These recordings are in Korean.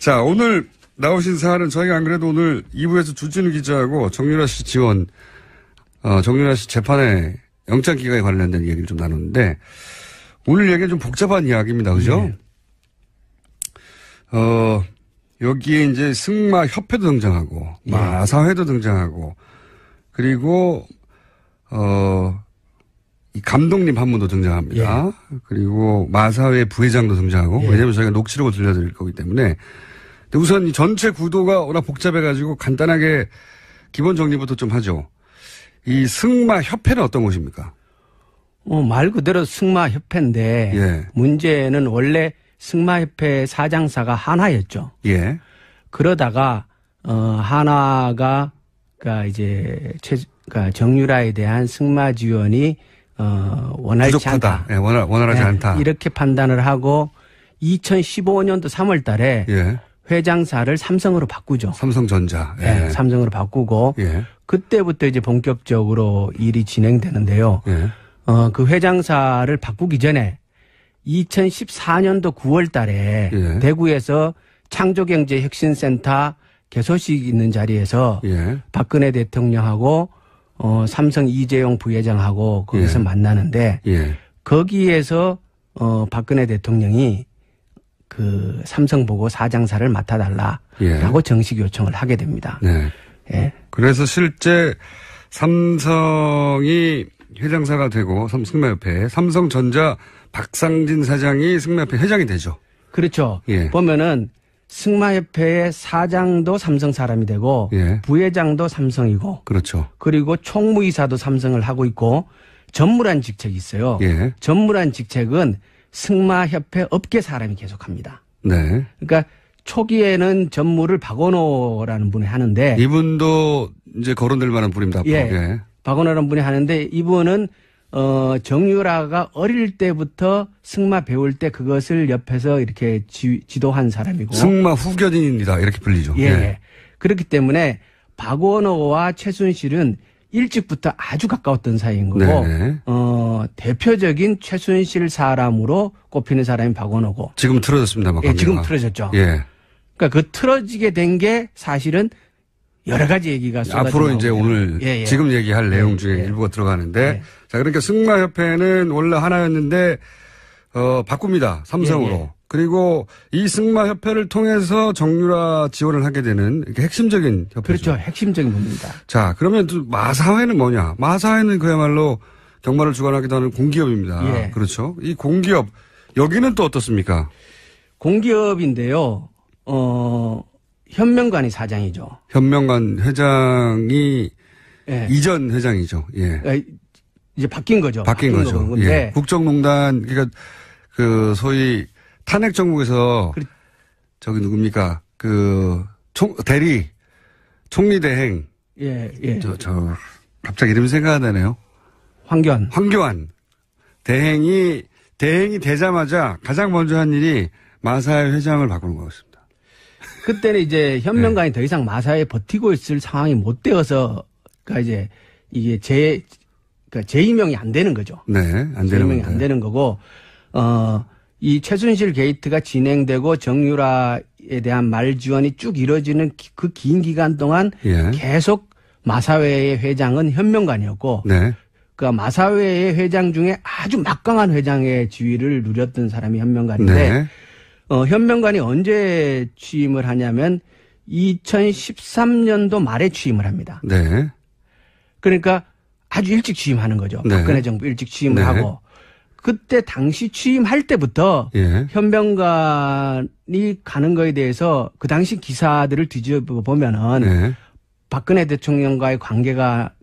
자, 오늘 나오신 사안은 저희가 안 그래도 오늘 2부에서 주진우 기자하고 정유라 씨 지원, 정유라 씨 재판에 영장 기각에 관련된 얘기를 좀 나눴는데 오늘 얘기는 좀 복잡한 이야기입니다. 그죠? 네. 여기에 이제 승마협회도 등장하고, 예. 마사회도 등장하고, 그리고, 이 감독님 한 분도 등장합니다. 예. 그리고 마사회 부회장도 등장하고, 예. 왜냐면 저희가 녹취록을 들려드릴 거기 때문에. 근데 우선 이 전체 구도가 워낙 복잡해가지고 간단하게 기본 정리부터 좀 하죠. 이 승마협회는 어떤 곳입니까? 말 그대로 승마협회인데, 예. 문제는 원래 승마협회 사장사가 한화였죠. 예. 그러다가, 한화가, 그러니까 정유라에 대한 승마 지원이, 원활치 부족하다. 않다. 예, 원활하지 않다. 이렇게 판단을 하고, 2015년도 3월 달에, 예. 회장사를 삼성으로 바꾸죠. 삼성전자. 예. 네, 삼성으로 바꾸고, 예. 그때부터 이제 본격적으로 일이 진행되는데요. 예. 그 회장사를 바꾸기 전에, 2014년도 9월 달에 예. 대구에서 창조경제혁신센터 개소식 있는 자리에서 예. 박근혜 대통령하고 삼성 이재용 부회장하고 거기서 예. 만나는데 예. 거기에서 박근혜 대통령이 그 삼성 보고 사장사를 맡아달라라고 예. 정식 요청을 하게 됩니다. 네. 예. 그래서 실제 삼성이 회장사가 되고 승마협회 삼성전자 박상진 사장이 승마협회 회장이 되죠. 그렇죠. 예. 보면은 승마협회의 사장도 삼성 사람이 되고 예. 부회장도 삼성이고 그렇죠. 그리고 총무이사도 삼성을 하고 있고 전무란 직책이 있어요. 예. 전무란 직책은 승마협회 업계 사람이 계속합니다. 네. 그러니까 초기에는 전무를 박원호라는 분이 하는데 이분도 이제 거론될 만한 분입니다. 예. 예. 박원호라는 분이 하는데 이분은 정유라가 어릴 때부터 승마 배울 때 그것을 옆에서 이렇게 지도한 사람이고. 승마 후견인이다. 이렇게 불리죠. 예. 예. 그렇기 때문에 박원호와 최순실은 일찍부터 아주 가까웠던 사이인 거고, 네. 대표적인 최순실 사람으로 꼽히는 사람이 박원호고. 지금 틀어졌습니다. 예, 지금 틀어졌죠. 예. 그러니까 그 틀어지게 된 게 사실은 여러 가지 얘기가 쏟아져 앞으로 나오고요. 이제 오늘 예, 예. 지금 얘기할 내용 중에 일부가 들어가는데 자 그러니까 승마협회는 원래 하나였는데 바꿉니다. 삼성으로. 예, 예. 그리고 이 승마협회를 통해서 정유라 지원을 하게 되는 이렇게 핵심적인 협회죠. 그렇죠. 핵심적인 겁니다. 자 그러면 또 마사회는 뭐냐. 마사회는 그야말로 경마를 주관하기도 하는 공기업입니다. 예. 그렇죠. 이 공기업 여기는 또 어떻습니까? 공기업인데요. 현명관이 사장이죠. 현명관 회장이 예. 이전 회장이죠. 예. 이제 바뀐 거죠. 바뀐 거죠. 예. 국정농단 그러니까 그 소위 탄핵 정국에서 저기 누굽니까? 그 대리 총리 대행. 예, 예. 저 갑자기 이름이 생각 안 나네요. 황교안 대행이 되자마자 가장 먼저 한 일이 마사회 회장을 바꾸는 거였습니다. 그때는 이제 현명관이 네. 더 이상 마사회에 버티고 있을 상황이 못 되어서, 그러니까 이제 이게 그러니까 재임명이 안 되는 거죠. 네, 안 되는 재임명이 안 되는 거고, 이 최순실 게이트가 진행되고 정유라에 대한 말 지원이 쭉 이루어지는 그 긴 기간 동안 예. 계속 마사회의 회장은 현명관이었고, 네. 그 마사회의 회장 중에 아주 막강한 회장의 지위를 누렸던 사람이 현명관인데, 네. 현명관이 언제 취임을 하냐면 2013년도 말에 취임을 합니다. 네. 그러니까 아주 일찍 취임하는 거죠. 네. 박근혜 정부 일찍 취임을 네. 하고 그때 당시 취임할 때부터 예. 현명관이 가는 거에 대해서 그 당시 기사들을 뒤집어 보면은 네. 박근혜 대통령과의 관계가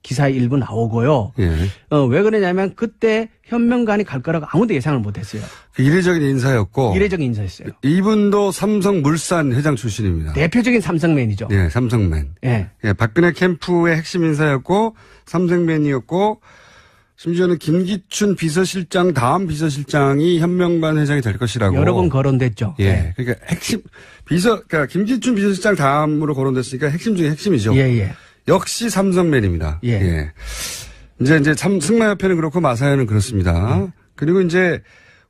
기사에 일부 나오고요. 예. 왜 그러냐면 그때 현명관이 갈 거라고 아무도 예상을 못했어요. 이례적인 인사였고. 이례적인 인사였어요. 이분도 삼성물산 회장 출신입니다. 대표적인 삼성맨이죠. 네, 삼성맨. 예. 예, 박근혜 캠프의 핵심 인사였고 삼성맨이었고 심지어는 김기춘 비서실장 다음 비서실장이 현명관 회장이 될 것이라고. 여러 번 거론됐죠. 예. 네. 그러니까 핵심 그러니까 김기춘 비서실장 다음으로 거론됐으니까 핵심 중에 핵심이죠. 예, 예. 역시 삼성맨입니다. 예. 예. 이제 승마협회는 그렇고 마사회는 그렇습니다. 그리고 이제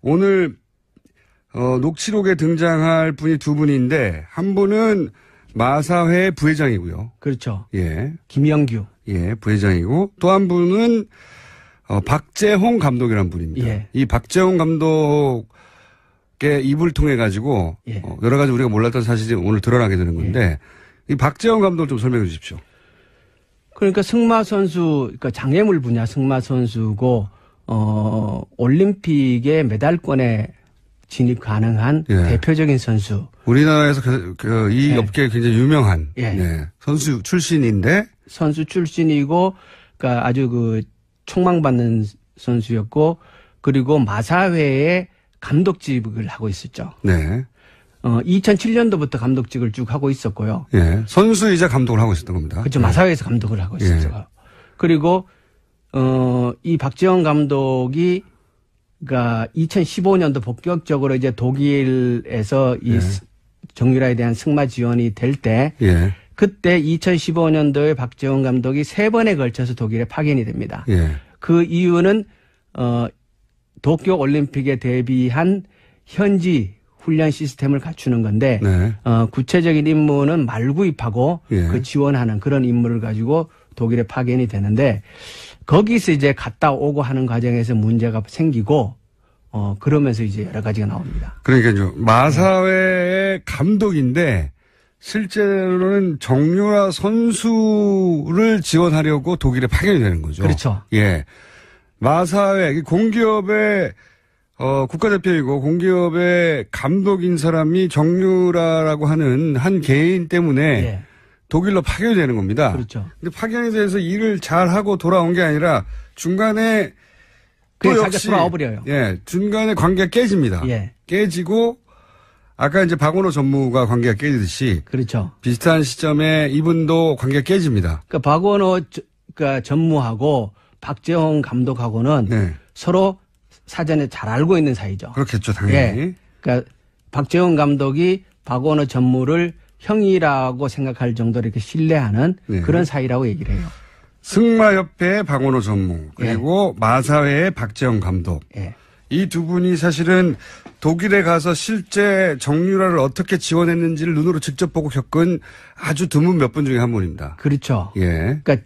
오늘 녹취록에 등장할 분이 두 분인데 한 분은 마사회 부회장이고요. 그렇죠. 예. 김영규. 예, 부회장이고 또 한 분은 박재홍 감독이라는 분입니다. 예. 이 박재홍 감독의 입을 통해 가지고 예. 여러 가지 우리가 몰랐던 사실이 오늘 드러나게 되는 건데 이 박재홍 감독 좀 설명해 주십시오. 그러니까 승마 선수, 그러니까 장애물 분야 승마 선수고 올림픽의 메달권에 진입 가능한 예. 대표적인 선수. 우리나라에서 이 예. 업계에 굉장히 유명한 예. 네. 선수 출신인데 선수 출신이고, 그러니까 아주 그 촉망받는 선수였고, 그리고 마사회의 감독직을 하고 있었죠. 네. 2007년도부터 감독직을 쭉 하고 있었고요. 예. 선수이자 감독을 하고 있었던 겁니다. 그렇죠. 마사회에서 감독을 하고 있었죠. 예. 그리고 이 박재홍 감독이 그러니까 2015년도 본격적으로 이제 독일에서 이 정유라에 대한 승마 지원이 될 때 예. 그때 2015년도에 박재홍 감독이 3번에 걸쳐서 독일에 파견이 됩니다. 예. 그 이유는 도쿄 올림픽에 대비한 현지 훈련 시스템을 갖추는 건데 네. 구체적인 임무는 말구입하고 예. 그 지원하는 그런 임무를 가지고 독일에 파견이 되는데 거기서 이제 갔다 오고 하는 과정에서 문제가 생기고 그러면서 이제 여러 가지가 나옵니다. 그러니까요. 마사회의 감독인데 실제로는 정유라 선수를 지원하려고 독일에 파견이 되는 거죠. 그렇죠. 예. 마사회 공기업의 국가대표이고 공기업의 감독인 사람이 정유라라고 하는 한 개인 때문에 예. 독일로 파견이 되는 겁니다. 그렇죠. 근데 파견이 돼서 일을 잘하고 돌아온 게 아니라 중간에 또 그냥 역시 돌아와 버려요. 예, 중간에 관계가 깨집니다. 예. 깨지고 아까 이제 박원호 전무가 관계가 깨지듯이 그렇죠. 비슷한 시점에 이분도 관계가 깨집니다. 그러니까 박원호 그러니까 전무하고 박재홍 감독하고는 네. 서로 사전에 잘 알고 있는 사이죠. 그렇겠죠, 당연히. 예. 그러니까 박재홍 감독이 박원호 전무를 형이라고 생각할 정도로 이렇게 신뢰하는 네. 그런 사이라고 얘기를 해요. 승마협회의 박원호 전무 그리고 마사회의 박재홍 감독. 예. 이 두 분이 사실은 독일에 가서 실제 정유라를 어떻게 지원했는지를 눈으로 직접 보고 겪은 아주 드문 몇 분 중에 한 분입니다. 그렇죠. 예. 그러니까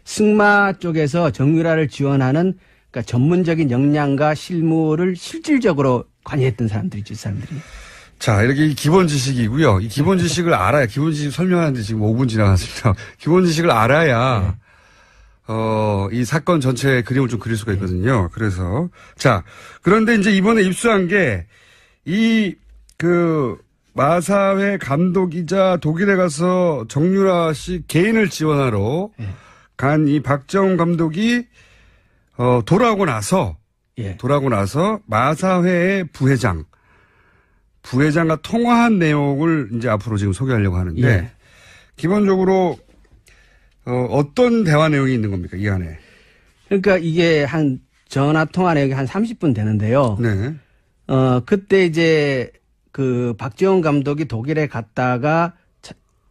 승마 쪽에서 정유라를 지원하는 그러니까 전문적인 역량과 실무를 실질적으로 관여했던 사람들이죠, 이 사람들이. 자, 이렇게 기본 지식이고요. 이 기본 지식을 알아야, 기본 지식 설명하는데 지금 5분 지나갔습니다. 기본 지식을 알아야, 이 사건 전체의 그림을 좀 그릴 수가 있거든요. 그래서. 자, 그런데 이제 이번에 입수한 게, 마사회 감독이자 독일에 가서 정유라 씨 개인을 지원하러 간 이 박재홍 감독이, 돌아오고 나서 마사회의 부회장과 통화한 내용을 이제 앞으로 지금 소개하려고 하는데, 예. 기본적으로, 어떤 대화 내용이 있는 겁니까, 이 안에? 그러니까 이게 전화 통화 내역이 한 30분 되는데요. 네. 그때 이제 그 박재홍 감독이 독일에 갔다가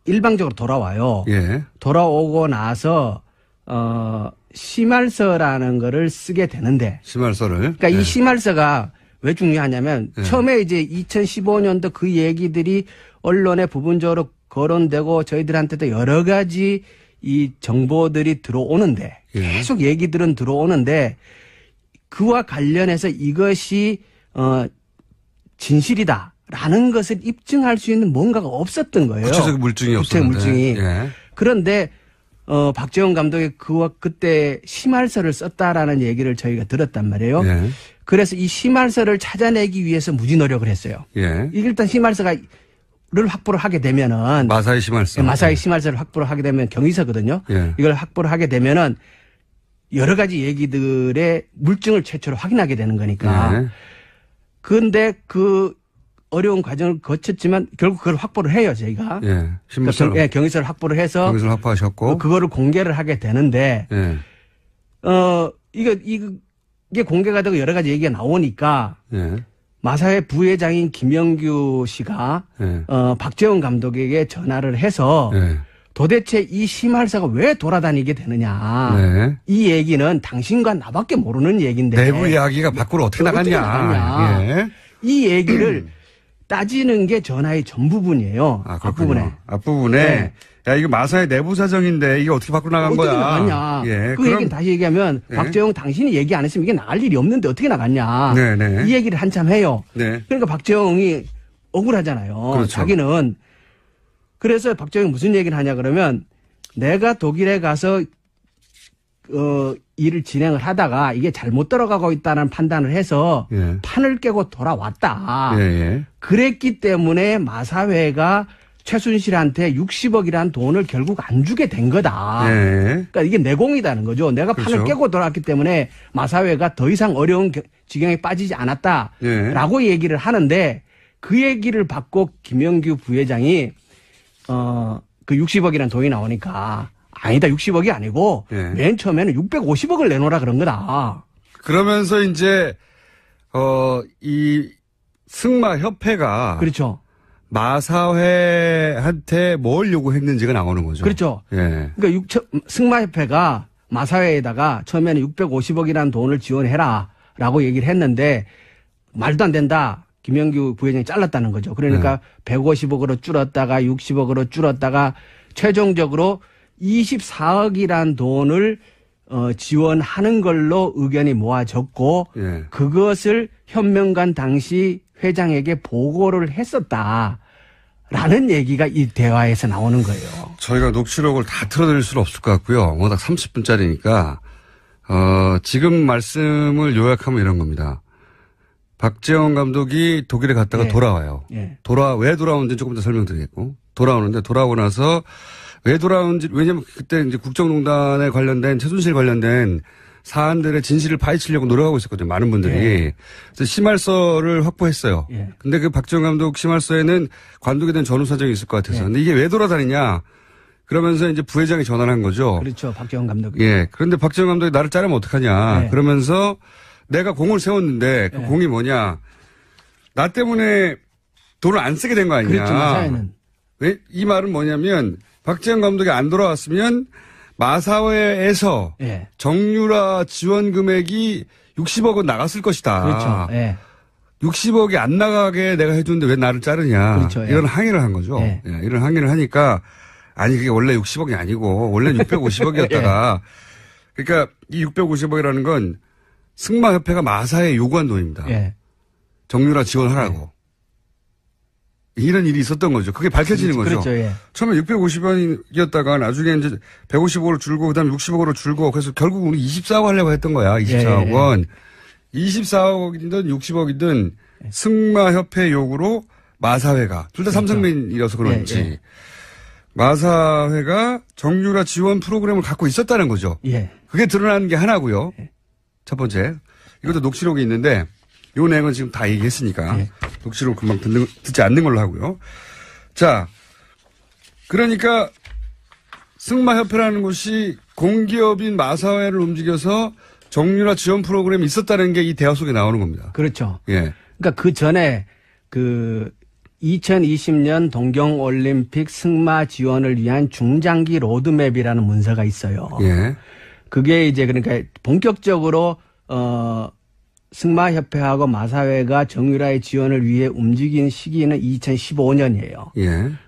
일방적으로 돌아와요. 예. 돌아오고 나서, 심할서라는 거를 쓰게 되는데. 심할서를. 그러니까 이 심할서가 왜 중요하냐면 처음에 이제 2015년도 그 얘기들이 언론에 부분적으로 거론되고 저희들한테도 여러 가지 이 정보들이 들어오는데 계속 얘기들은 들어오는데 그와 관련해서 이것이 진실이다라는 것을 입증할 수 있는 뭔가가 없었던 거예요. 구체적 물증이 없었는데. 물증이. 예. 그런데 박재홍 감독이 그때 심할서를 썼다라는 얘기를 저희가 들었단 말이에요. 예. 그래서 이 심할서를 찾아내기 위해서 무지 노력을 했어요. 예. 일단 심할서를 확보를 하게 되면은 마사회 심할서. 마사회 심할서를 확보를 하게 되면 경위서거든요. 예. 이걸 확보를 하게 되면은 여러 가지 얘기들의 물증을 최초로 확인하게 되는 거니까. 예. 그런데 그 어려운 과정을 거쳤지만 결국 그걸 확보를 해요, 저희가. 예. 심할서. 경위서를 확보를 해서 경위서를 확보하셨고 그거를 공개를 하게 되는데 예. 이게 공개가 되고 여러 가지 얘기가 나오니까 예. 마사회 부회장인 김영규 씨가 예. 박재홍 감독에게 전화를 해서 예. 도대체 이 심할서가 왜 돌아다니게 되느냐. 네. 이 얘기는 당신과 나밖에 모르는 얘기인데. 내부 이야기가 밖으로 어떻게 나갔냐. 예. 이 얘기를 따지는 게 전화의 전부분이에요. 앞부분에. 앞부분에. 네. 야, 이거 마사회 내부 사정인데 이게 어떻게 밖으로 나간 거야? 어떻게 나갔냐. 예, 그 얘기는 다시 얘기하면 박재홍 당신이 얘기 안 했으면 이게 나갈 일이 없는데 어떻게 나갔냐. 네네. 이 얘기를 한참 해요. 네. 그러니까 박재홍이 억울하잖아요. 그렇죠. 자기는. 그래서 박재홍이 무슨 얘기를 하냐 그러면 내가 독일에 가서 일을 진행을 하다가 이게 잘못 들어가고 있다는 판단을 해서 판을 깨고 돌아왔다. 그랬기 때문에 마사회가 최순실한테 60억이라는 돈을 결국 안 주게 된 거다. 그러니까 이게 내공이다는 거죠. 내가 판을 그렇죠. 깨고 돌아왔기 때문에 마사회가 더 이상 어려운 지경에 빠지지 않았다라고 얘기를 하는데 그 얘기를 받고 김영규 부회장이 그 60억이라는 돈이 나오니까 아니다 60억이 아니고 맨 처음에는 650억을 내놓으라 그런 거다. 그러면서 이제 이 승마협회가 그렇죠. 마사회한테 뭘 요구했는지가 나오는 거죠. 그렇죠. 그러니까 승마협회가 마사회에다가 처음에는 650억이라는 돈을 지원해라라고 얘기를 했는데 말도 안 된다. 김영규 부회장이 잘랐다는 거죠. 그러니까 150억으로 줄었다가 60억으로 줄었다가 최종적으로 24억이란 돈을 지원하는 걸로 의견이 모아졌고 그것을 현명관 당시 회장에게 보고를 했었다라는 얘기가 이 대화에서 나오는 거예요. 저희가 녹취록을 다 틀어드릴 수는 없을 것 같고요. 워낙 30분짜리니까 지금 말씀을 요약하면 이런 겁니다. 박재홍 감독이 독일에 갔다가 돌아와요. 왜 돌아오는지 조금 더 설명드리겠고 돌아오는데 돌아오고 나서 왜 돌아오는지 왜냐면 그때 이제 국정농단에 관련된 최순실 관련된 사안들의 진실을 파헤치려고 노력하고 있었거든요. 많은 분들이. 그래서 심할서를 확보했어요. 근데 그 박재홍 감독 심할서에는 관두게 된 전후 사정이 있을 것 같아서. 근데 이게 왜 돌아다니냐? 그러면서 이제 부회장이 전화를 한 거죠. 그렇죠. 박재홍 감독이. 그런데 박재홍 감독이 나를 자르면 어떡하냐. 그러면서 내가 공을 세웠는데 그 공이 뭐냐. 나 때문에 돈을 안 쓰게 된 거 아니냐. 그렇죠. 마사회는. 왜? 이 말은 뭐냐면 박재홍 감독이 안 돌아왔으면 마사회에서 정유라 지원 금액이 60억은 나갔을 것이다. 그렇죠. 60억이 안 나가게 내가 해주는데 왜 나를 자르냐. 그렇죠. 이런 항의를 한 거죠. 이런 항의를 하니까 아니 그게 원래 60억이 아니고 원래 650억이었다가 그러니까 이 650억이라는 건 승마협회가 마사회에 요구한 돈입니다. 정유라 지원하라고. 이런 일이 있었던 거죠. 그게 밝혀지는 거죠. 그렇죠. 처음에 650원이었다가 나중에 이제 150억으로 줄고 그다음에 60억으로 줄고 그래서 결국 우리 24억 하려고 했던 거야. 24억 원. 24억이든 60억이든 승마협회 요구로 마사회가 둘 다 삼성맨이라서 그런지 마사회가 정유라 지원 프로그램을 갖고 있었다는 거죠. 그게 드러나는 게 하나고요. 첫 번째. 이것도 녹취록이 있는데 요 내용은 지금 다 얘기했으니까 녹취록 금방 듣지 않는 걸로 하고요. 자, 그러니까 승마협회라는 곳이 공기업인 마사회를 움직여서 정유라 지원 프로그램이 있었다는 게 이 대화 속에 나오는 겁니다. 그렇죠. 그러니까 그 전에 그 2020년 동경올림픽 승마 지원을 위한 중장기 로드맵이라는 문서가 있어요. 그게 이제 그러니까 본격적으로 승마협회하고 마사회가 정유라의 지원을 위해 움직인 시기는 2015년이에요.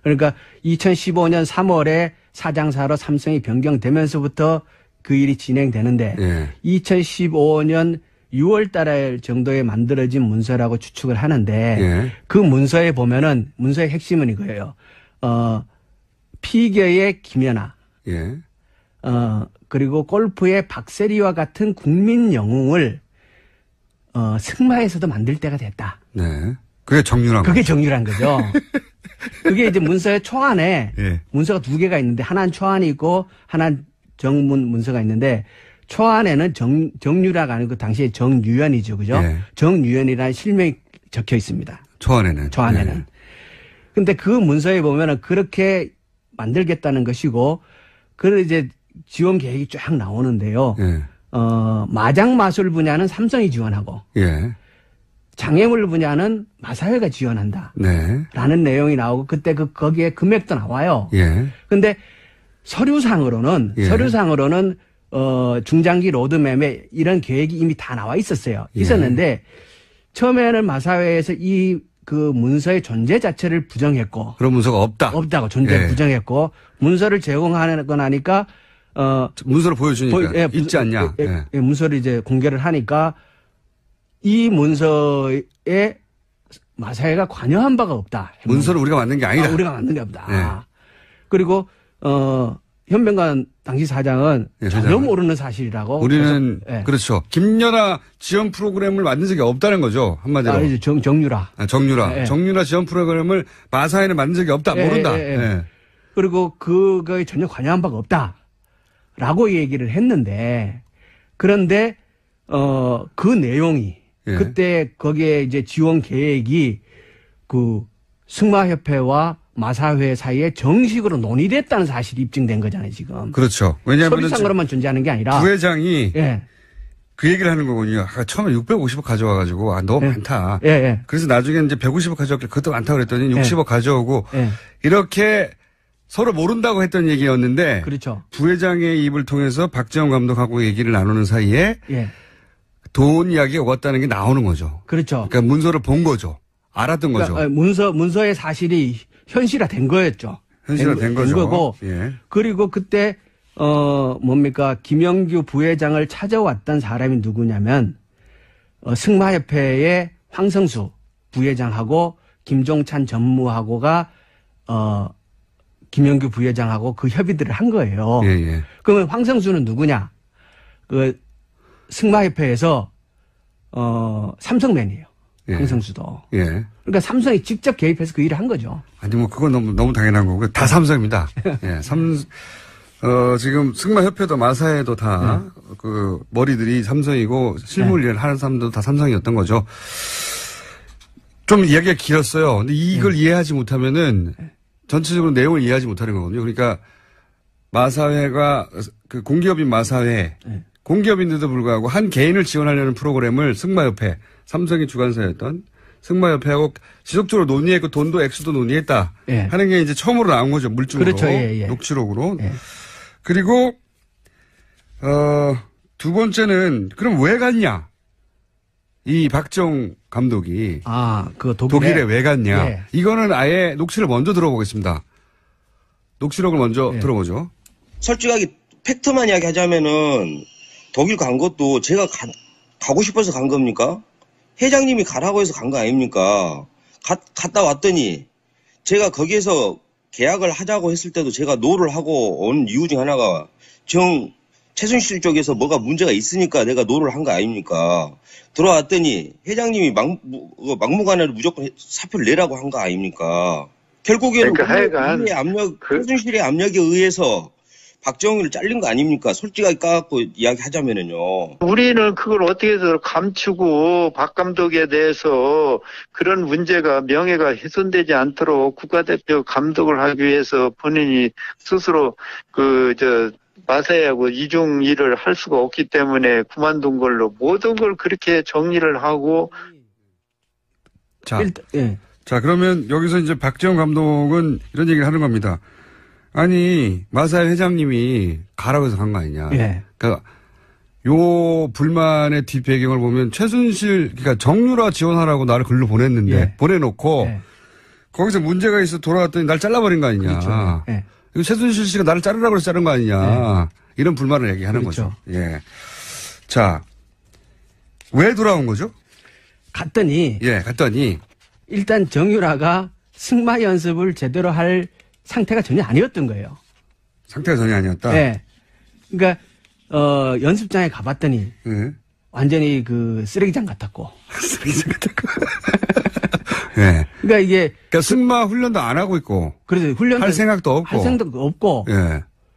그러니까 2015년 3월에 사장사로 삼성이 변경되면서부터 그 일이 진행되는데 2015년 6월 달 정도에 만들어진 문서라고 추측을 하는데 그 문서에 보면은 문서의 핵심은 이거예요. 피겨의 김연아. 그리고 골프의 박세리와 같은 국민 영웅을 승마에서도 만들 때가 됐다. 그게 정유란 그게 정유란 거죠. 그게 이제 문서의 초안에 문서가 두 개가 있는데 하나는 초안이 있고 하나는 정문 문서가 있는데 초안에는 정유라가 아니고 당시에 정유연이죠. 그죠? 정유연이라는 실명이 적혀 있습니다. 초안에는. 근데 그 문서에 보면은 그렇게 만들겠다는 것이고 그걸 이제 지원 계획이 쫙 나오는데요. 마장 마술 분야는 삼성이 지원하고 장애물 분야는 마사회가 지원한다. 라는 내용이 나오고 그때 거기에 금액도 나와요. 근데 서류상으로는 중장기 로드맵에 이런 계획이 이미 다 나와 있었어요. 있었는데 처음에는 마사회에서 이 그 문서의 존재 자체를 부정했고. 그런 문서가 없다고 존재를 부정했고 문서를 제공하고 나니까 문서를 보여주니까 있지 않냐. 문서를 이제 공개를 하니까 이 문서에 마사회가 관여한 바가 없다. 문서를 우리가 만든 게 아니다. 우리가 만든 게 없다. 그리고 현병관 당시 사장은 전혀 모르는 사실이라고. 우리는 그렇죠. 김연아 지원 프로그램을 만든 적이 없다는 거죠. 한마디로. 이제 정유라. 정유라 지원 프로그램을 마사회는 만든 적이 없다. 모른다. 그리고 그거에 전혀 관여한 바가 없다라고 얘기를 했는데 그런데 그 내용이 그때 거기에 이제 지원 계획이 그 승마협회와 마사회 사이에 정식으로 논의됐다는 사실이 입증된 거잖아요, 지금. 그렇죠. 왜냐하면 서류상으로만 존재하는 게 아니라 부회장이 그 얘기를 하는 거군요. 처음에 650억 가져와가지고 너무 많다. 그래서 나중에 이제 150억 가져왔길래 그것도 많다고 그랬더니 60억 가져오고 이렇게 서로 모른다고 했던 얘기였는데 그렇죠. 부회장의 입을 통해서 박재홍 감독하고 얘기를 나누는 사이에 돈 이야기가 왔다는 게 나오는 거죠. 그렇죠. 그러니까 문서를 본 거죠. 알았던 거죠. 문서의 사실이 현실화된 거였죠. 현실화된 거죠. 거고. 그리고 그때 김영규 부회장을 찾아왔던 사람이 누구냐면 승마협회의 황성수 부회장하고 김종찬 전무하고가 김영규 부회장하고 그 협의들을 한 거예요. 그러면 황성수는 누구냐? 그 승마협회에서 삼성맨이에요. 황성수도. 그러니까 삼성이 직접 개입해서 그 일을 한 거죠. 아니 그건 너무 당연한 거고 다 삼성입니다. 지금 승마협회도 마사회도 다 그 머리들이 삼성이고 실무 일을 하는 사람들도 다 삼성이었던 거죠. 좀 이야기가 길었어요. 근데 이걸 이해하지 못하면은 전체적으로 내용을 이해하지 못하는 거거든요. 그러니까 마사회가 그 공기업인 마사회 공기업인데도 불구하고 한 개인을 지원하려는 프로그램을 승마협회 삼성이 주관사였던 승마협회하고 지속적으로 논의했고 돈도 액수도 논의했다 하는 게 이제 처음으로 나온 거죠. 물증으로. 그렇죠. 녹취록으로. 그리고 두 번째는 그럼 왜 갔냐? 이 박정 감독이 그 독일에 왜 갔냐? 이거는 아예 녹취를 먼저 들어보겠습니다. 녹취록을 먼저 들어보죠. 솔직하게 팩트만 이야기하자면은 독일 간 것도 제가 가고 싶어서 간 겁니까? 회장님이 가라고 해서 간 거 아닙니까? 갔다 왔더니 제가 거기에서 계약을 하자고 했을 때도 제가 노를 하고 온 이유 중 하나가 최순실 쪽에서 뭐가 문제가 있으니까 내가 노를 한 거 아닙니까? 들어왔더니 회장님이 막무가내로 무조건 사표를 내라고 한 거 아닙니까? 결국에는 최순실의 압력에 의해서 박정희를 잘린 거 아닙니까? 솔직하게 까갖고 이야기하자면은요. 우리는 그걸 어떻게 해서 감추고 박 감독에 대해서 그런 문제가 명예가 훼손되지 않도록 국가대표 감독을 하기 위해서 본인이 스스로 마사회하고 이중 일을 할 수가 없기 때문에 그만둔 걸로 모든 걸 그렇게 정리를 하고. 자, 그러면 여기서 이제 박재홍 감독은 이런 얘기를 하는 겁니다. 아니, 마사회 회장님이 가라고 해서 간 거 아니냐. 그러니까 요 불만의 뒷배경을 보면 그러니까 정유라 지원하라고 나를 글로 보냈는데 보내놓고 거기서 문제가 있어 돌아왔더니 날 잘라버린 거 아니냐. 그렇죠. 이거 최순실 씨가 나를 자르라고 해서 자른 거 아니냐. 이런 불만을 얘기하는 거죠. 자, 왜 돌아온 거죠? 갔더니 일단 정유라가 승마 연습을 제대로 할 상태가 전혀 아니었던 거예요. 상태가 전혀 아니었다? 그러니까, 연습장에 가봤더니, 완전히 그 쓰레기장 같았고. 쓰레기장 같았고. 그러니까 이게. 그러니까 승마 훈련도 안 하고 있고. 그래서 할 생각도 없고. 할 생각도 없고.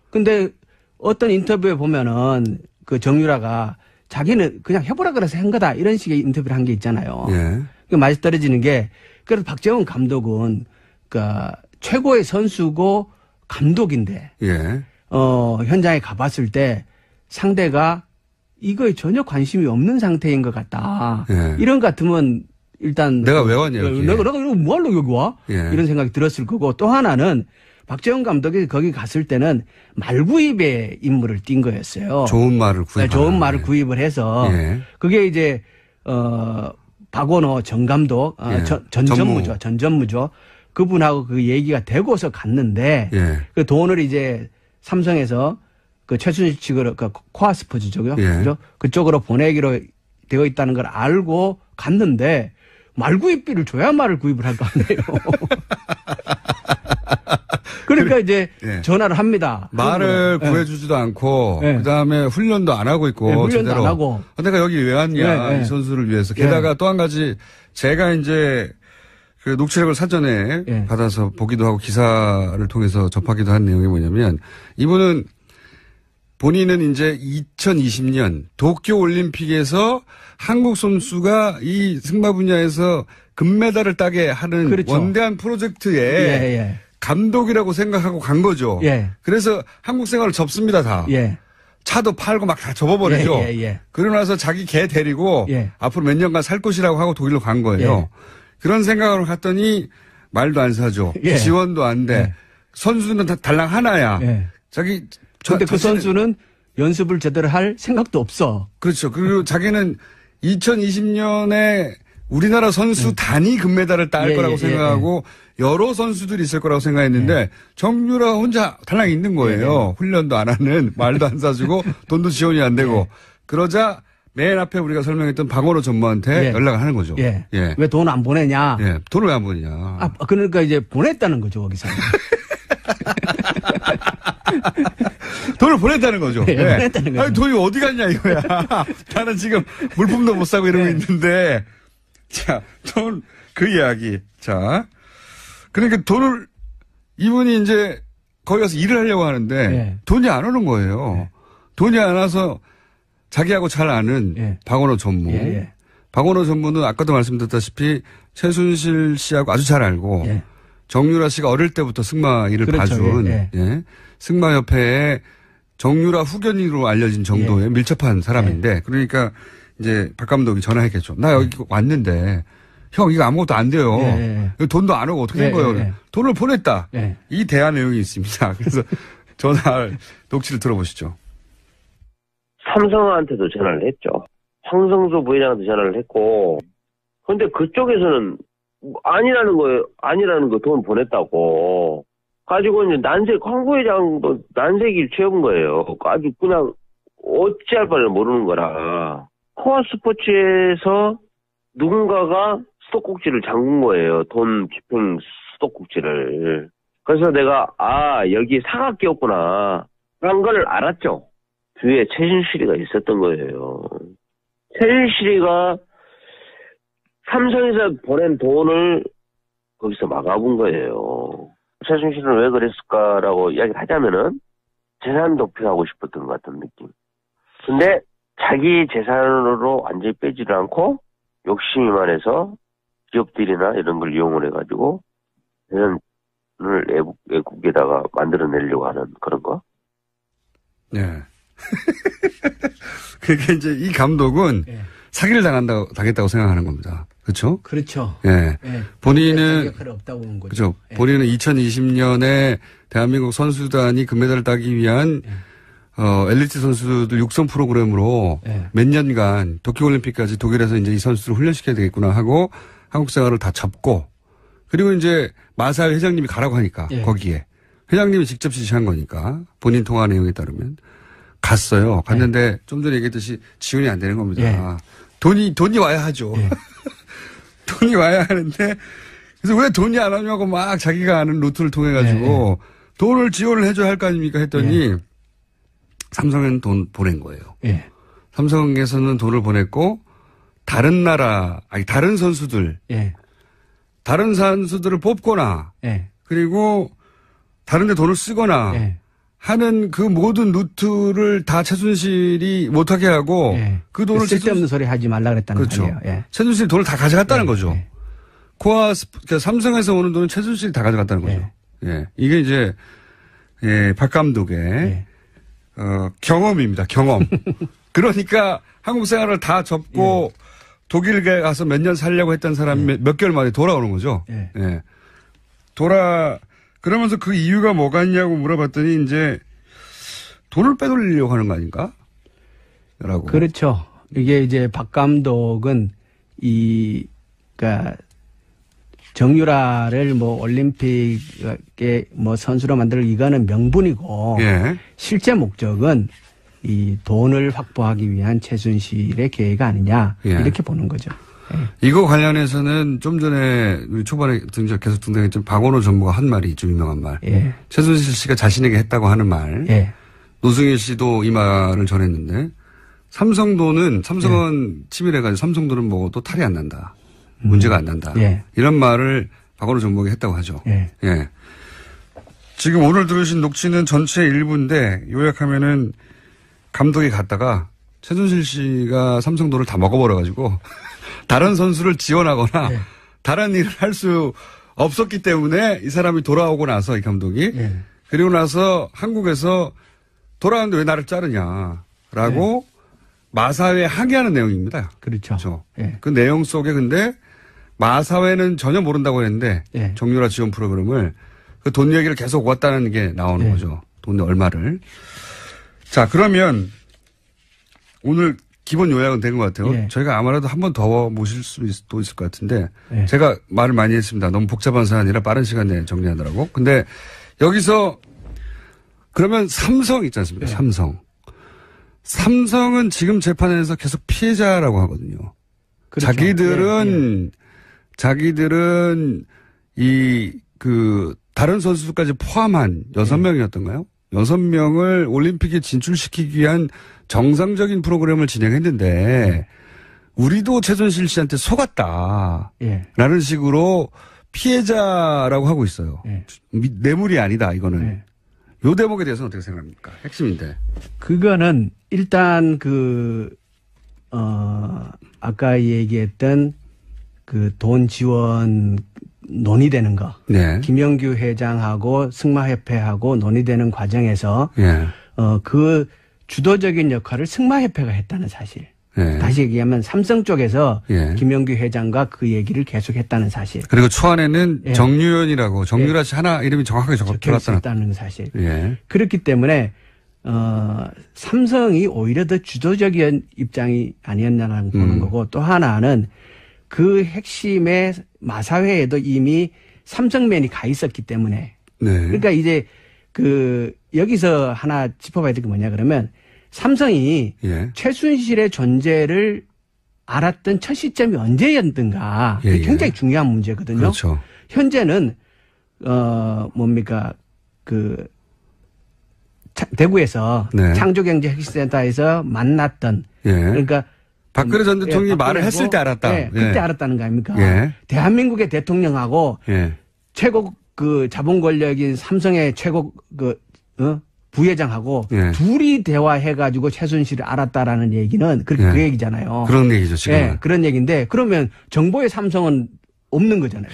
근데 어떤 인터뷰에 보면은 그 정유라가 자기는 그냥 해보라 그래서 한 거다. 이런 식의 인터뷰를 한 게 있잖아요. 그 맛이 떨어지는 게, 그래서 박재홍 감독은, 그니까, 최고의 선수고 감독인데 현장에 가봤을 때 상대가 이거에 전혀 관심이 없는 상태인 것 같다. 이런 것 같으면 일단 내가 왜 왔냐 내가 이거 뭐하려고 여기 와? 이런 생각이 들었을 거고 또 하나는 박재홍 감독이 거기 갔을 때는 말구입의 임무를 띈 거였어요. 좋은 말을 구입을 해서 그게 이제 박원호 전 감독, 예. 전전무죠. 그분하고 그 얘기가 되고서 갔는데 예. 그 돈을 이제 삼성에서 그 최순실 측으로 그 코아 스포츠 쪽이요. 예. 그죠? 그쪽으로 보내기로 되어 있다는 걸 알고 갔는데 말구입비를 줘야 말을 구입을 할 거 아니에요. 그러니까 이제 예. 전화를 합니다. 말을 구해주지도 않고 그다음에 훈련도 안 하고 있고 훈련도 제대로. 안 하고. 내가 여기 왜 왔냐 이 선수를 위해서. 게다가 또 한 가지 제가 이제 그 녹취록을 사전에 받아서 보기도 하고 기사를 통해서 접하기도 한 내용이 뭐냐면 이분은 본인은 이제 2020년 도쿄올림픽에서 한국 선수가 이 승마 분야에서 금메달을 따게 하는 그렇죠. 원대한 프로젝트에 감독이라고 생각하고 간 거죠. 그래서 한국 생활을 접습니다, 다. 차도 팔고 막 다 접어버리죠. 그러고 나서 자기 개 데리고 앞으로 몇 년간 살 곳이라고 하고 독일로 간 거예요. 그런 생각으로 갔더니 말도 안 사죠. 지원도 안 돼. 선수는 다 달랑 하나야. 근데 그 선수는 연습을 제대로 할 생각도 없어. 그렇죠. 그리고 자기는 2020년에 우리나라 선수 단위 금메달을 딸 거라고 생각하고 여러 선수들이 있을 거라고 생각했는데 정유라 혼자 달랑 있는 거예요. 훈련도 안 하는, 말도 안 사주고 돈도 지원이 안 되고. 그러자 맨 앞에 우리가 설명했던 박원호 전무한테 연락을 하는 거죠. 왜 돈 안 보내냐? 돈을 왜 안 보내냐? 그러니까 이제 보냈다는 거죠, 거기서. 돈을 보냈다는 거죠. 보냈다는 거죠. 아니, 돈이 어디 갔냐 이거야. 나는 지금 물품도 못 사고 이러고 있는데. 자, 그 이야기. 자. 그러니까 이분이 이제 거기 가서 일을 하려고 하는데 돈이 안 오는 거예요. 돈이 안 와서 자기하고 잘 아는 박원호 전무. 박원호 전무는 아까도 말씀드렸다시피 최순실 씨하고 아주 잘 알고 정유라 씨가 어릴 때부터 승마 일을 봐준 승마협회의 정유라 후견인으로 알려진 정도의 밀접한 사람인데 그러니까 이제 박 감독이 전화했겠죠. 나 여기 왔는데 형 이거 아무것도 안 돼요. 돈도 안 오고 어떻게 된 거예요? 돈을 보냈다. 이 대화 내용이 있습니다. 그래서 녹취를 들어보시죠. 삼성한테도 전화를 했죠. 황성수 부회장한테 전화를 했고 근데 그쪽에서는 아니라는 거 돈 보냈다고 가지고 이제 황 부회장도 난색을 채운 거예요. 아주 그냥 어찌할 바를 모르는 거라. 코아 스포츠에서 누군가가 수도꼭지를 잠근 거예요. 돈 집행 수도꼭지를. 그래서 내가 여기 사각기였구나 한 걸 알았죠. 뒤에 최순실이가 있었던 거예요. 최순실이가 삼성에서 보낸 돈을 거기서 막아본 거예요. 최순실은 왜 그랬을까라고 이야기를 하자면은 재산 도피하고 싶었던 것 같은 느낌. 근데 자기 재산으로 완전히 빼지를 않고 욕심이 많아서 기업들이나 이런 걸 이용을 해가지고 재산을 외국에다가 만들어내려고 하는 그런 거. 네. 그게 이제 이 감독은 사기를 당했다고 생각하는 겁니다. 그렇죠? 그렇죠. 본인은 없다고 본 거죠. 그렇죠. 본인은 2020년에 대한민국 선수단이 금메달을 따기 위한 엘리트 선수들 육성 프로그램으로 몇 년간 도쿄올림픽까지 독일에서 이제 이 선수를 훈련시켜야 되겠구나 하고 한국 생활을 다 접고 그리고 이제 마사회 회장님이 가라고 하니까 거기에 회장님이 직접 지시한 거니까 본인 통화 내용에 따르면 갔어요. 갔는데 좀 전에 얘기했듯이 지원이 안 되는 겁니다. 돈이 와야 하죠. 돈이 와야 하는데 그래서 왜 돈이 안 오냐고 막 자기가 아는 루트를 통해 가지고 돈을 지원을 해줘야 할 거 아닙니까 했더니 삼성에는 돈 보낸 거예요. 삼성에서는 돈을 보냈고 다른 선수들 다른 선수들을 뽑거나 그리고 다른 데 돈을 쓰거나 하는 그 모든 루트를 다 최순실이 못하게 하고 그 돈을 쓸데없는 소리 하지 말라 그랬다는 그렇죠. 말이에요. 최순실이 돈을 다 가져갔다는 거죠. 그러니까 삼성에서 오는 돈은 최순실이 다 가져갔다는 거죠. 이게 이제 박 감독의 경험입니다. 경험. 그러니까 한국 생활을 다 접고 독일에 가서 몇 년 살려고 했던 사람이 몇 개월 만에 돌아오는 거죠. 그러면서 그 이유가 뭐가 있냐고 물어봤더니 이제 돈을 빼돌리려고 하는 거 아닌가? 라고. 그렇죠. 이게 이제 박 감독은 그러니까 정유라를 뭐 올림픽에 뭐 선수로 만들 이거는 명분이고 예. 실제 목적은 이 돈을 확보하기 위한 최순실의 계획 아니냐 예. 이렇게 보는 거죠. 예. 이거 관련해서는 좀 전에 우리 초반에 계속 등장했던 박원호 전무가 한 말이 좀 유명한 말. 예. 최순실 씨가 자신에게 했다고 하는 말. 예. 노승일 씨도 이 말을 전했는데 삼성은 예. 치밀해가지고 삼성도는 먹어도 탈이 안 난다. 문제가 안 난다. 예. 이런 말을 박원호 전무가 했다고 하죠. 예. 예. 지금 오늘 들으신 녹취는 전체 일부인데 요약하면은 감독이 갔다가 최순실 씨가 삼성도를 다 먹어버려가지고 다른 선수를 지원하거나 예. 다른 일을 할 수 없었기 때문에 이 사람이 돌아오고 나서 이 감독이 예. 그리고 나서 한국에서 돌아왔는데 왜 나를 자르냐라고 마사회에 항의하는 내용입니다. 그렇죠. 그렇죠. 예. 그 내용 속에 근데 마사회는 전혀 모른다고 했는데 예. 정유라 지원 프로그램을 그 돈 얘기를 계속 왔다는 게 나오는 예. 거죠. 돈 얼마를. 자, 그러면 오늘 기본 요약은 된 것 같아요. 예. 저희가 아무래도 한 번 더 모실 수도 있을 것 같은데 예. 제가 말을 많이 했습니다. 너무 복잡한 사안이라 빠른 시간 내에 정리하느라고. 근데 여기서 그러면 삼성 있지 않습니까? 예. 삼성은 지금 재판에서 계속 피해자라고 하거든요. 그렇죠. 자기들은 다른 선수들까지 포함한 6명이었던가요? 6명을 올림픽에 진출시키기 위한 정상적인 프로그램을 진행했는데 우리도 최순실 씨한테 속았다. 예. 라는 식으로 피해자라고 하고 있어요. 예. 뇌물이 아니다 이거는. 예. 요 대목에 대해서는 어떻게 생각합니까? 핵심인데. 그거는 일단 아까 얘기했던 그 돈 지원 논의되는 거. 네. 김영규 회장하고 승마협회하고 논의되는 과정에서 예. 그 주도적인 역할을 승마협회가 했다는 사실. 예. 다시 얘기하면 삼성 쪽에서 예. 김영규 회장과 그 얘기를 계속했다는 사실. 그리고 초안에는 예. 정유연이라고 정유라 씨 하나 이름이 정확하게 들어갔다는 적혀있다는 사실. 예. 그렇기 때문에 삼성이 오히려 더 주도적인 입장이 아니었나라는 보는 거고 또 하나는 그 핵심의 마사회에도 이미 삼성맨이 가 있었기 때문에. 네. 그러니까 이제 여기서 하나 짚어봐야 될 게 뭐냐 그러면 삼성이 예. 최순실의 존재를 알았던 첫 시점이 언제였던가. 예, 예. 굉장히 중요한 문제거든요. 그렇죠. 현재는 대구에서 네. 창조경제혁신센터에서 만났던 예. 그러니까 박근혜 전 대통령이 말을 했을 때 알았다. 네, 그때 예. 알았다는 거 아닙니까? 예. 대한민국의 대통령하고 예. 최고 자본 권력인 삼성의 최고 부회장하고 예. 둘이 대화해가지고 최순실을 알았다라는 얘기는 그 예. 얘기잖아요. 그런 얘기죠, 지금. 예, 그런 얘기인데 그러면 정보의 삼성은 없는 거잖아요.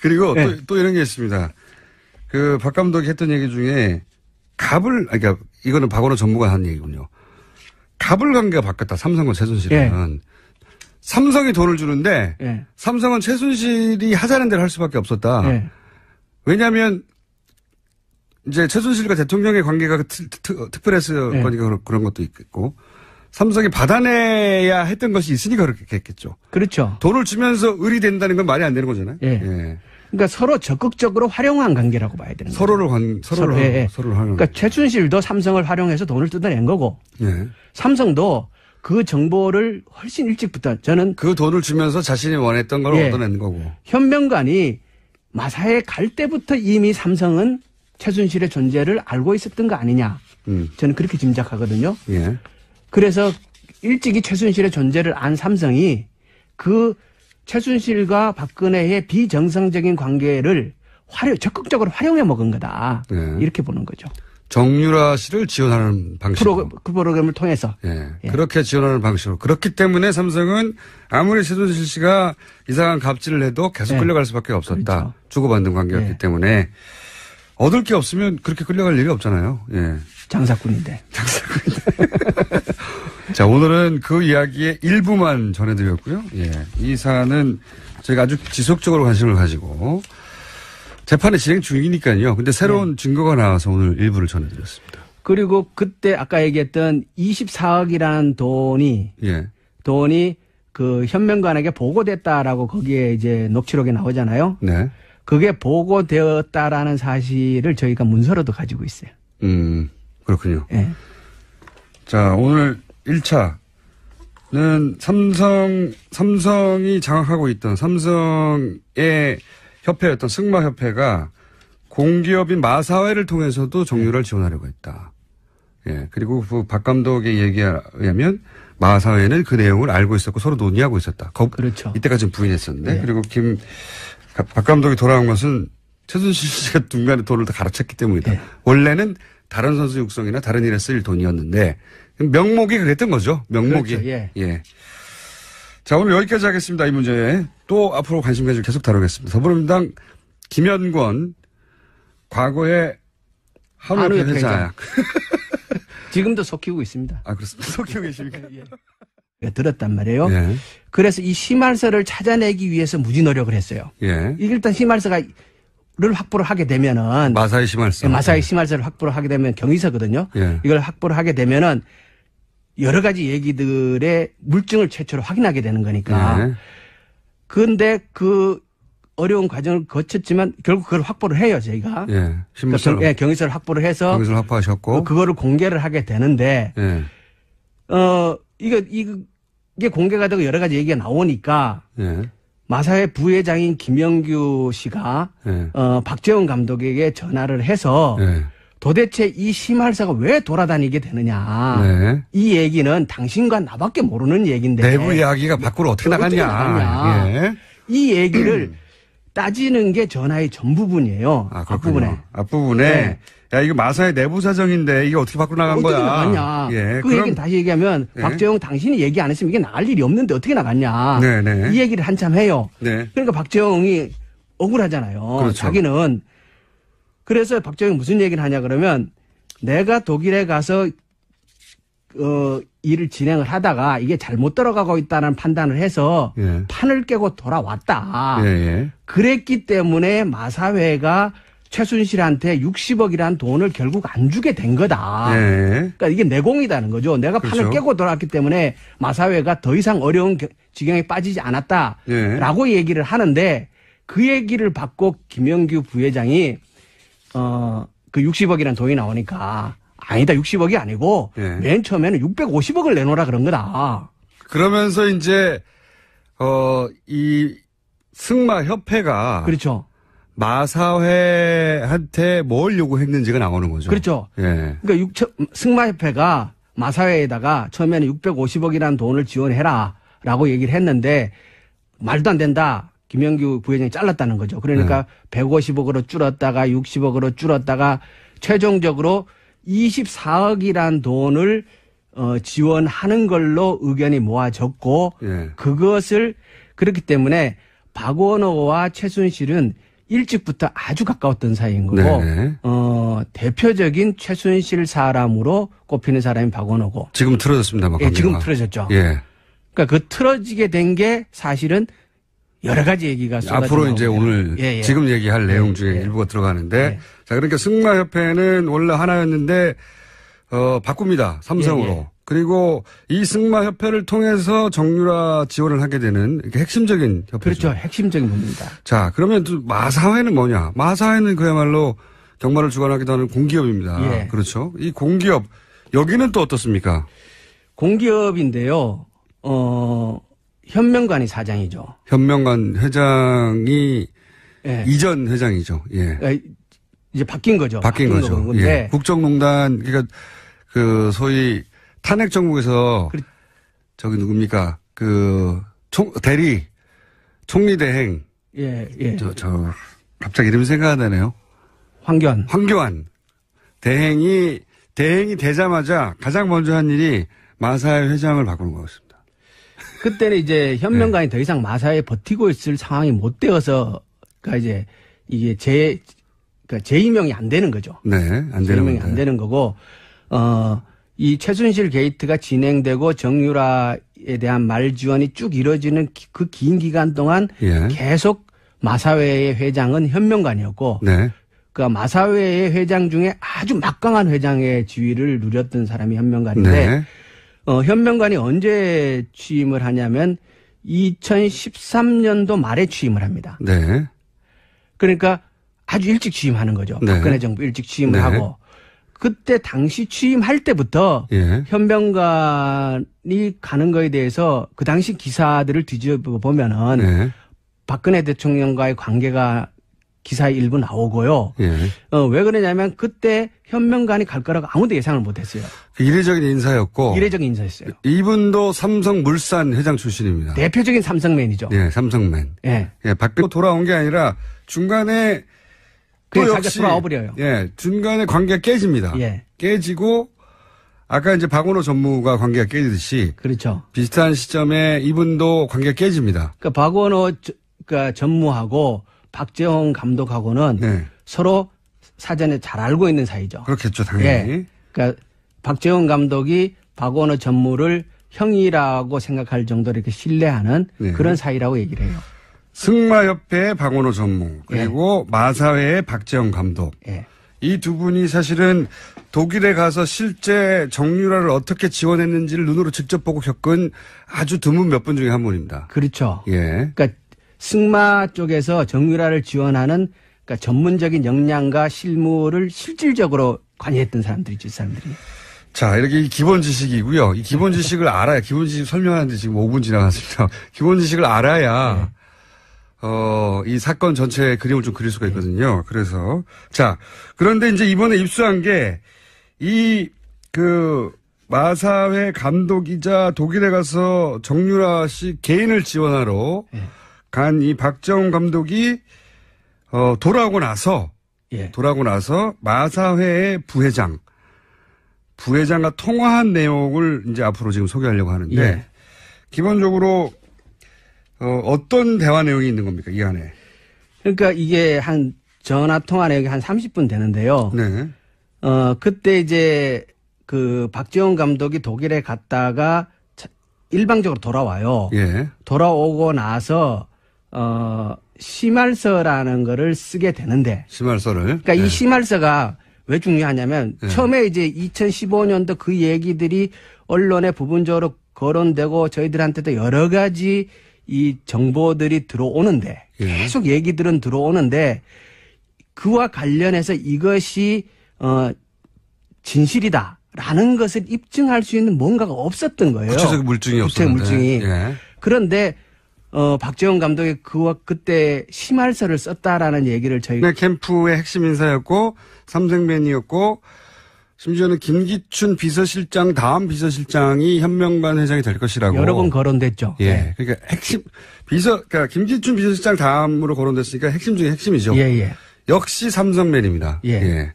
그리고 예. 또 이런 게 있습니다. 박 감독이 했던 얘기 중에 그러니까 이거는 박원호 전무가 한 얘기군요. 갑을 관계가 바뀌었다. 삼성과 최순실은. 예. 삼성이 돈을 주는데 예. 삼성은 최순실이 하자는 대로 할 수밖에 없었다. 예. 왜냐하면 이제 최순실과 대통령의 관계가 특별했을 예. 거니까 그런 것도 있겠고 삼성이 받아내야 했던 것이 있으니까 그렇게 했겠죠. 그렇죠. 돈을 주면서 을이 된다는 건 말이 안 되는 거잖아요. 예. 예. 그러니까 서로 적극적으로 활용한 관계라고 봐야 되는 거죠. 서로를 예. 활용. 그러니까 최순실도 삼성을 활용해서 돈을 뜯어낸 거고 예. 삼성도 그 정보를 훨씬 일찍부터 저는 그 돈을 주면서 자신이 원했던 걸 예. 얻어낸 거고. 현명관이 마사에 갈 때부터 이미 삼성은 최순실의 존재를 알고 있었던 거 아니냐. 저는 그렇게 짐작하거든요. 예. 그래서 일찍이 최순실의 존재를 안 삼성이 그 최순실과 박근혜의 비정상적인 관계를 적극적으로 활용해 먹은 거다. 네. 이렇게 보는 거죠. 정유라 씨를 지원하는 방식으로. 그 프로그램을 통해서. 예. 예. 그렇게 지원하는 방식으로. 그렇기 때문에 삼성은 아무리 최순실 씨가 이상한 갑질을 해도 계속 예. 끌려갈 수밖에 없었다. 그렇죠. 주고받는 관계였기 예. 때문에 얻을 게 없으면 그렇게 끌려갈 일이 없잖아요. 예. 장사꾼인데. 자, 오늘은 그 이야기의 일부만 전해드렸고요. 예. 이 사안은 저희가 아주 지속적으로 관심을 가지고 재판이 진행 중이니까요. 근데 새로운 증거가 나와서 오늘 일부를 전해드렸습니다. 그리고 그때 아까 얘기했던 24억이라는 돈이 예. 그 현명관에게 보고됐다라고 거기에 이제 녹취록에 나오잖아요. 네. 그게 보고되었다라는 사실을 저희가 문서로도 가지고 있어요. 그렇군요. 네. 자, 오늘 1차는 삼성이 장악하고 있던 삼성의 협회였던 승마협회가 공기업인 마사회를 통해서도 정유라를 지원하려고 했다. 예. 그리고 그 박 감독의 얘기에 의하면 마사회는 그 내용을 알고 있었고 서로 논의하고 있었다. 그렇죠. 이때까지는 부인했었는데. 네. 그리고 박 감독이 돌아온 것은 최순실 씨가 중간에 돈을 다 갈아쳤기 때문이다. 네. 원래는 다른 선수 육성이나 다른 일에 쓰일 돈이었는데 명목이 그랬던 거죠. 명목이. 그렇죠. 예. 예. 자, 오늘 여기까지 하겠습니다. 이 문제에 또 앞으로 관심 가지고 계속 다루겠습니다. 더불어민주당 김현권 과거에 한우협회 회장. 지금도 속히고 있습니다. 아, 그렇습니다. 속히고 계십니까? 예. 들었단 말이에요. 예. 그래서 이 심할서를 찾아내기 위해서 무지 노력을 했어요. 예. 일단 심할서를 확보를 하게 되면은 마사회 심할서. 마사회 심할서를 확보를 하게 되면 경위서거든요. 예. 이걸 확보를 하게 되면은 여러 가지 얘기들의 물증을 최초로 확인하게 되는 거니까. 예. 그런데 그 어려운 과정을 거쳤지만 결국 그걸 확보를 해요, 저희가. 예. 심할서. 그러니까 경위서를 확보를 해서. 경위서를 확보하셨고. 그거를 공개를 하게 되는데. 예. 이게 공개가 되고 여러 가지 얘기가 나오니까. 예. 마사회 부회장인 김영규 씨가 예. 박재원 감독에게 전화를 해서 예. 도대체 이 심할서가 왜 돌아다니게 되느냐. 네. 이 얘기는 당신과 나밖에 모르는 얘기인데. 내부 이야기가 밖으로 어떻게 나갔냐. 예. 이 얘기를 따지는 게 전화의 전 부분이에요. 아, 앞부분에. 앞부분에. 네. 야, 이거 마사회 내부 사정인데 이게 어떻게 밖으로 나간 어떻게 거야. 나갔냐. 예. 그 얘기는 다시 얘기하면 네. 박재홍 당신이 얘기 안 했으면 이게 나갈 일이 없는데 어떻게 나갔냐. 네네. 이 얘기를 한참 해요. 네. 그러니까 박재홍이 억울하잖아요. 그렇죠. 자기는. 그래서 박재홍이 무슨 얘기를 하냐 그러면 내가 독일에 가서 일을 진행을 하다가 이게 잘못 들어가고 있다는 판단을 해서 예. 판을 깨고 돌아왔다. 예. 그랬기 때문에 마사회가 최순실한테 60억이라는 돈을 결국 안 주게 된 거다. 예. 그러니까 이게 내공이다는 거죠. 내가 판을 그렇죠. 깨고 돌아왔기 때문에 마사회가 더 이상 어려운 지경에 빠지지 않았다라고 예. 얘기를 하는데 그 얘기를 받고 김영규 부회장이 그 60억이라는 돈이 나오니까 아니다 60억이 아니고 예. 맨 처음에는 650억을 내놓으라 그런 거다. 그러면서 이제 이 승마협회가 그렇죠. 마사회한테 뭘 요구했는지가 나오는 거죠. 그렇죠. 예. 그러니까 승마협회가 마사회에다가 처음에는 650억이라는 돈을 지원해라라고 얘기를 했는데 말도 안 된다. 김영규 부회장이 잘랐다는 거죠. 그러니까 150억으로 줄었다가 60억으로 줄었다가 최종적으로 24억이란 돈을 지원하는 걸로 의견이 모아졌고 예. 그것을 그렇기 때문에 박원호와 최순실은 일찍부터 아주 가까웠던 사이인 거고 네네. 대표적인 최순실 사람으로 꼽히는 사람이 박원호고 지금 틀어졌습니다. 예, 지금 틀어졌죠. 예. 그러니까 그 틀어지게 된 게 사실은 여러 가지 얘기가 앞으로 이제 오늘 지금 얘기할 내용 중에 일부가 들어가는데 자 그러니까 승마협회는 원래 하나였는데 바꿉니다. 삼성으로. 그리고 이 승마협회를 통해서 정유라 지원을 하게 되는 핵심적인 협회죠. 그렇죠. 핵심적인 부분입니다. 자 그러면 또 마사회는 뭐냐. 마사회는 그야말로 경마를 주관하기도 하는 공기업입니다. 예. 그렇죠. 이 공기업 여기는 또 어떻습니까? 공기업인데요. 현명관이 사장이죠. 현명관 회장이 예. 이전 회장이죠. 예. 이제 바뀐 거죠. 바뀐 거죠. 예. 국정농단 그러니까 그 소위 탄핵 정국에서 저기 누굽니까 그 대리 총리 대행 예. 저 갑자기 이름이 생각 안 나네요. 황교안 대행이 되자마자 가장 먼저 한 일이 마사회 회장을 바꾸는 거였습니다. 그때는 이제 현명관이 더 이상 마사회에 버티고 있을 상황이 못 되어서 그러니까 이제 이게 재임명이 안 되는 거죠. 네, 안 되는 재임명이 안 되는 거고 이 최순실 게이트가 진행되고 정유라에 대한 말 지원이 쭉 이루어지는 그 긴 기간 동안 계속 마사회의 회장은 현명관이었고 그 마사회의 회장 중에 아주 막강한 회장의 지위를 누렸던 사람이 현명관인데 현명관이 언제 취임을 하냐면 2013년도 말에 취임을 합니다. 네. 그러니까 아주 일찍 취임하는 거죠. 네. 박근혜 정부 일찍 취임을 네. 하고 그때 당시 취임할 때부터 예. 현명관이 가는 거에 대해서 그 당시 기사들을 뒤집어 보면은 네. 박근혜 대통령과의 관계가 기사에 일부 나오고요. 예. 왜 그러냐면 그때 현명관이 갈 거라고 아무도 예상을 못했어요. 이례적인 인사였고. 이례적인 인사였어요. 이분도 삼성물산 회장 출신입니다. 대표적인 삼성맨이죠. 예, 삼성맨. 예. 예, 박근혜 돌아온 게 아니라 중간에 또 그냥 역시 자기가 돌아와버려요. 예, 중간에 관계가 깨집니다. 예. 깨지고 아까 이제 박원호 전무가 관계가 깨지듯이 그렇죠. 비슷한 시점에 이분도 관계가 깨집니다. 그러니까 박원호 그러니까 전무하고 박재홍 감독하고는 네. 서로 사전에 잘 알고 있는 사이죠. 그렇겠죠, 당연히. 예. 그러니까 박재홍 감독이 박원호 전무를 형이라고 생각할 정도로 이렇게 신뢰하는 네. 그런 사이라고 얘기를 해요. 승마협회의 박원호 전무 그리고 마사회의 박재홍 감독. 예. 이 두 분이 사실은 독일에 가서 실제 정유라를 어떻게 지원했는지를 눈으로 직접 보고 겪은 아주 드문 몇 분 중에 한 분입니다. 그렇죠. 예. 그러니까 승마 쪽에서 정유라를 지원하는 그러니까 전문적인 역량과 실무를 실질적으로 관여했던 사람들이죠, 이 사람들이. 자, 이렇게 기본 지식이고요. 이 기본 지식을 알아야, 기본 지식 설명하는데 지금 5분 지나갔습니다. 기본 지식을 알아야, 이 사건 전체의 그림을 좀 그릴 수가 있거든요. 그래서. 자, 그런데 이제 이번에 입수한 게, 마사회 감독이자 독일에 가서 정유라 씨 개인을 지원하러 간 이 박재홍 감독이, 돌아오고 나서 마사회의 부회장과 통화한 내용을 이제 앞으로 지금 소개하려고 하는데, 예. 기본적으로, 어떤 대화 내용이 있는 겁니까, 이 안에? 그러니까 이게 한 전화 통화 내역이 한 30분 되는데요. 네. 그때 이제 그 박재홍 감독이 독일에 갔다가 일방적으로 돌아와요. 예. 돌아오고 나서, 심할서라는 거를 쓰게 되는데. 심할서를. 그러니까 이 심할서가 왜 중요하냐면 처음에 이제 2015년도 그 얘기들이 언론에 부분적으로 거론되고 저희들한테도 여러 가지 이 정보들이 들어오는데 계속 얘기들은 들어오는데 그와 관련해서 이것이 진실이다라는 것을 입증할 수 있는 뭔가가 없었던 거예요. 구체적 물증이 없었는데. 물증이. 그런데 박재홍 감독이 그때 심할서를 썼다라는 얘기를 저희가 캠프의 핵심 인사였고 삼성맨이었고 심지어는 김기춘 비서실장 다음 비서실장이 현명관 회장이 될 것이라고 여러 번 거론됐죠. 예, 네. 그러니까 그러니까 김기춘 비서실장 다음으로 거론됐으니까 핵심 중에 핵심이죠. 예. 역시 삼성맨입니다. 예.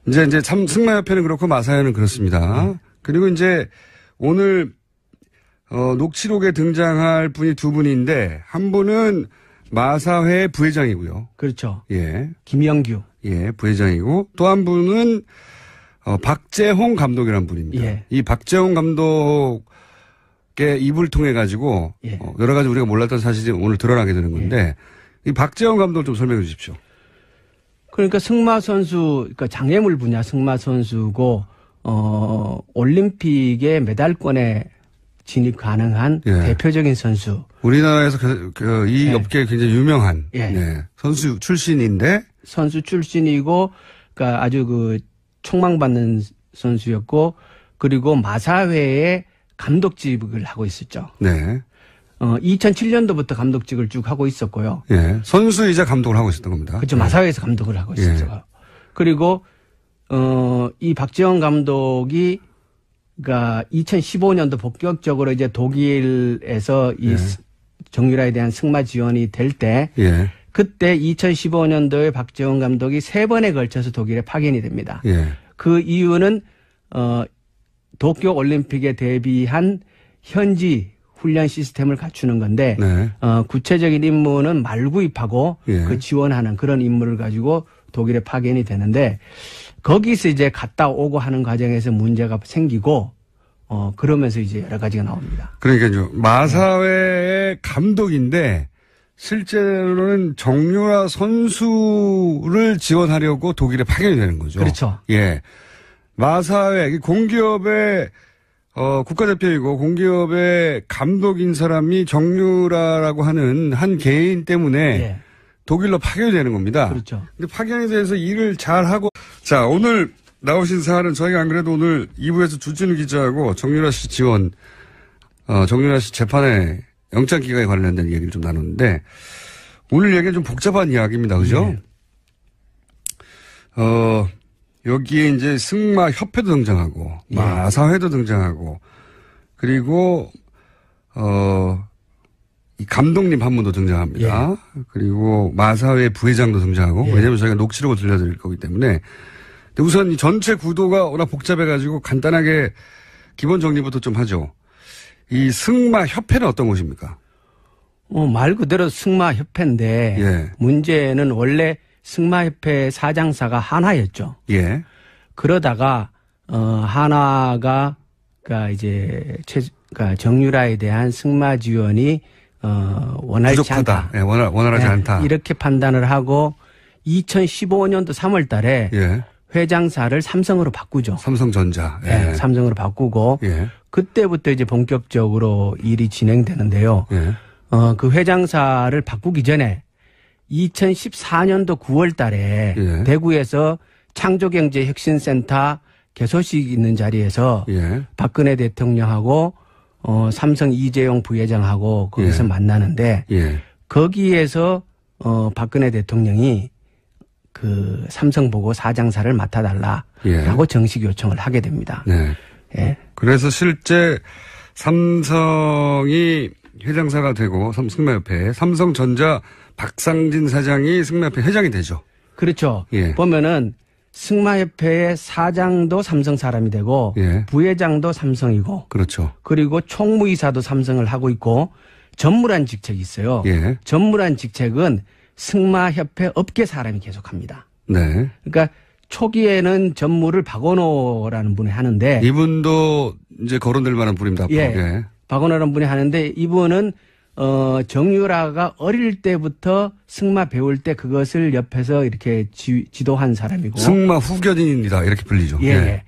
이제 승마협회는 그렇고 마사회는 그렇습니다. 그리고 이제 오늘 녹취록에 등장할 분이 두 분인데 한 분은 마사회 부회장이고요. 그렇죠. 예. 김영규. 예, 부회장이고 또 한 분은 박재홍 감독이라는 분입니다. 예. 이 박재홍 감독의 입을 통해 가지고 여러 가지 우리가 몰랐던 사실이 오늘 드러나게 되는 건데 이 박재홍 감독을 좀 설명해 주십시오. 그러니까 승마 선수, 그러니까 장애물 분야 승마 선수고 올림픽의 메달권에 진입 가능한 대표적인 선수. 우리나라에서 이 업계에 굉장히 유명한 선수 출신인데 선수 출신이고 그러니까 아주 총망받는 선수였고 그리고 마사회의 감독직을 하고 있었죠. 네. 2007년도부터 감독직을 쭉 하고 있었고요. 예. 선수이자 감독을 하고 있었던 겁니다. 그렇죠. 마사회에서 감독을 하고 있었어요. 그리고 이 박재홍 감독이 그러니까 2015년도 본격적으로 이제 독일에서 이 정유라에 대한 승마 지원이 될 때 그때 2015년도에 박재홍 감독이 3번에 걸쳐서 독일에 파견이 됩니다. 그 이유는 도쿄 올림픽에 대비한 현지 훈련 시스템을 갖추는 건데 구체적인 임무는 말구입하고 그 지원하는 그런 임무를 가지고 독일에 파견이 되는데 거기서 이제 갔다 오고 하는 과정에서 문제가 생기고 그러면서 이제 여러 가지가 나옵니다. 그러니까요. 마사회의 감독인데 실제로는 정유라 선수를 지원하려고 독일에 파견이 되는 거죠. 그렇죠. 예. 마사회 공기업의 국가대표이고 공기업의 감독인 사람이 정유라라고 하는 한 개인 때문에 예. 독일로 파견이 되는 겁니다. 그렇죠. 근데 파견에 대해서 일을 잘하고. 자, 오늘 나오신 사안은 저희가 안 그래도 오늘 2부에서 주진우 기자하고 정유라 씨 지원, 정유라 씨 재판에 영장 기각에 관련된 얘기를 좀 나눴는데 오늘 얘기는 좀 복잡한 이야기입니다. 그죠? 네. 여기에 이제 승마협회도 등장하고, 예. 마사회도 등장하고, 그리고, 이 감독님 한 분도 등장합니다. 예. 그리고 마사회 부회장도 등장하고, 예. 왜냐면 저희가 녹취록을 들려드릴 거기 때문에. 근데 우선 이 전체 구도가 워낙 복잡해가지고 간단하게 기본 정리부터 좀 하죠. 이 승마협회는 어떤 곳입니까? 말 그대로 승마협회인데, 예. 문제는 원래 승마협회 사장사가 한화였죠. 예. 그러다가, 한화가, 그러니까 정유라에 대한 승마 지원이, 원활치 부족하다. 않다. 예, 원활하지 예, 않다. 이렇게 판단을 하고, 2015년도 3월 달에, 예. 회장사를 삼성으로 바꾸죠. 삼성전자. 예. 예, 삼성으로 바꾸고, 예. 그때부터 이제 본격적으로 일이 진행되는데요. 예. 그 회장사를 바꾸기 전에 2014년도 9월 달에 예. 대구에서 창조경제혁신센터 개소식 있는 자리에서 예. 박근혜 대통령하고 삼성 이재용 부회장하고 거기서 예. 만나는데 예. 거기에서 박근혜 대통령이 그 삼성 보고 사장사를 맡아달라라고 예. 정식 요청을 하게 됩니다. 네. 예. 그래서 실제 삼성이 회장사가 되고 승마협회 삼성전자 박상진 사장이 승마협회 회장이 되죠. 그렇죠. 예. 보면은 승마협회의 사장도 삼성 사람이 되고 예. 부회장도 삼성이고 그렇죠. 그리고 총무이사도 삼성을 하고 있고 전무란 직책이 있어요. 예. 전무란 직책은 승마협회 업계 사람이 계속합니다. 네. 그러니까 초기에는 전무를 박원호라는 분이 하는데 이분도 이제 거론될 만한 분입니다. 예. 예. 박원호라는 분이 하는데 이분은 정유라가 어릴 때부터 승마 배울 때 그것을 옆에서 이렇게 지도한 사람이고 승마 후견인입니다. 이렇게 불리죠. 예. 예.